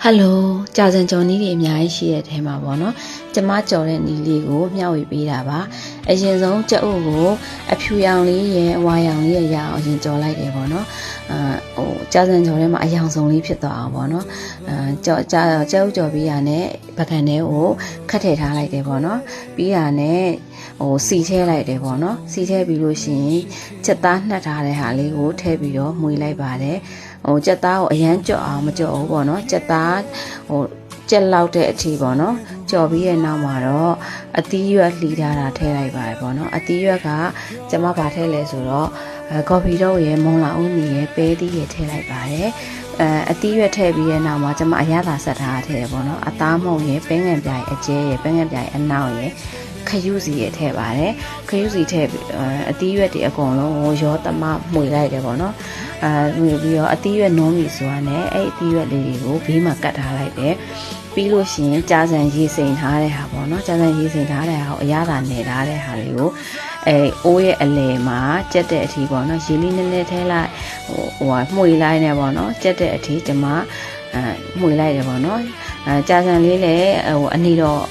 Hello ကြာစံကြော်နီးတွေအများကြီးရှိတဲ့ထဲမှာပေါ့နော်ကျမကြော်တဲ့နီးလေးကိုမျှဝေပေးတာပါအရင်ဆုံးကြက်ဥကိုအဖြူရောင်လေးရဲ့အဝါရောင်လေးရဲ့ရအောင်ရင်ကြော်လိုက်တယ်ပေါ့နော်ကြာစံကြော်ထဲမှာအယောင်ဆုံးလေးဖြစ်သွားအောင်ပေါ့နော်ကြက်ဥကြော်ပြီးရနဲ့ပကံထဲကိုခတ်ထည့်ထားလိုက်တယ်ပေါ့နော်ပြီးရနဲ့စီထည့်လိုက်တယ်ပေါ့နော်စီထည့်ပြီးလို့ရှိရင်ချက်သားနှက်ထားတဲ့ဟာလေးကိုထည့်ပြီးတော့မှုေးလိုက်ပါတယ်ကြက်သားကိုအရန်ကြော့အောင်မကြော့ဘူးပေါ့နော်ကြက်သားကြက်လောက်တဲ့အထိပေါ့နော်ကြော်ပြီးရဲ့နောက်မှာတော့အသီးရွက်လှီထားတာထည့်လိုက်ပါတယ်ပေါ့နော်အသီးရွက်ကကျမဗာထည့်လဲဆိုတော့ကော်ဖီတော့ရဲ့မုံလာဦးမီရဲ့ပဲသီးရဲ့ထည့်လိုက်ပါတယ်အသီးရွက်ထည့်ပြီးရဲ့နောက်မှာကျမအရသာဆက်ထားထည့်တယ်ပေါ့နော်အသားမုံရဲ့ပဲငံပြိုင်အကျဲရဲ့ပဲငံပြိုင်အနောက်ရဲ့ခရုစီရဲ့ထည့်ပါတယ်ခရုစီထည့်အသီးရွက်တွေအကုန်လုံးကိုရောသမမှုေလိုက်တယ်ပေါ့နော်ပြီးတော့အသီးရွက်နုံးပြီဆိုတာနဲ့အဲ့အသီးရွက်လေးတွေကိုဘေးမှာကတ်ထားလိုက်တယ်ပြီးလို့ရှိရင်ကြာစံရေစိန်ထားတဲ့ဟာပေါ့နော်ကြာစံရေစိန်ထားတဲ့ဟာကိုအရသာနယ်ထားတဲ့ဟာလေးကိုအိုးရဲ့အလယ်မှာကြက်တဲ့အထီးပေါ့နော်ရေလေးနည်းနည်းထဲလိုက်မှုေလိုက်နေပေါ့နော်ကြက်တဲ့အထီးကျမမှုေလိုက်တယ်ပေါ့နော်ကြာစံလေးလည်းအနီတော့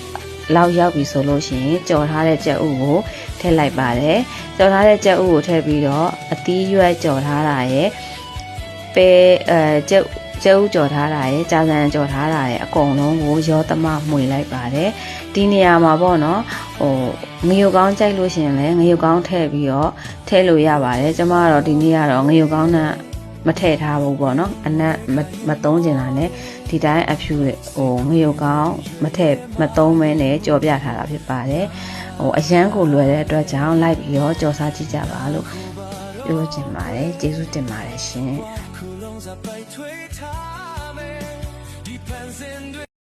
လောက်ရောက်ပြီဆိုလို့ရှိရင်ကြော်ထားတဲ့ကြက်ဥကိုထည့်လိုက်ပါတယ်ကြော်ထားတဲ့ကြက်ဥကိုထည့်ပြီးတော့အသီးရွက်ကြော်ထားတာရဲ့ပဲကြက်ဥကြော်ထားတာရဲ့ကြာစံကြော်ထားတာရဲ့အကုန်လုံးကိုရောသမမှုေလိုက်ပါတယ်ဒီနေရာမှာပေါ့နော်ငရုတ်ကောင်းကြိုက်လို့ရှိရင်လည်းငရုတ်ကောင်းထည့်ပြီးတော့ထည့်လို့ရပါတယ်ကျမကတော့ဒီနေ့ကတော့ငရုတ်ကောင်းနဲ့မထည့်ထားဘူးပေါ့နော်အနက်မသုံးကျင်တာနဲ့ဒီတိုင်းအဖြူငရုတ်ကောင်းမသုံးမဲနဲ့ကြော်ပြထားတာဖြစ်ပါတယ်အရန်ကိုလွယ်တဲ့အတွက်ကြောင့်လိုက်ပြီးတော့ကြော်စားကြည့်ကြပါလို့ပြောချင်ပါတယ်ကျေးဇူးတင်ပါတယ်ရှင်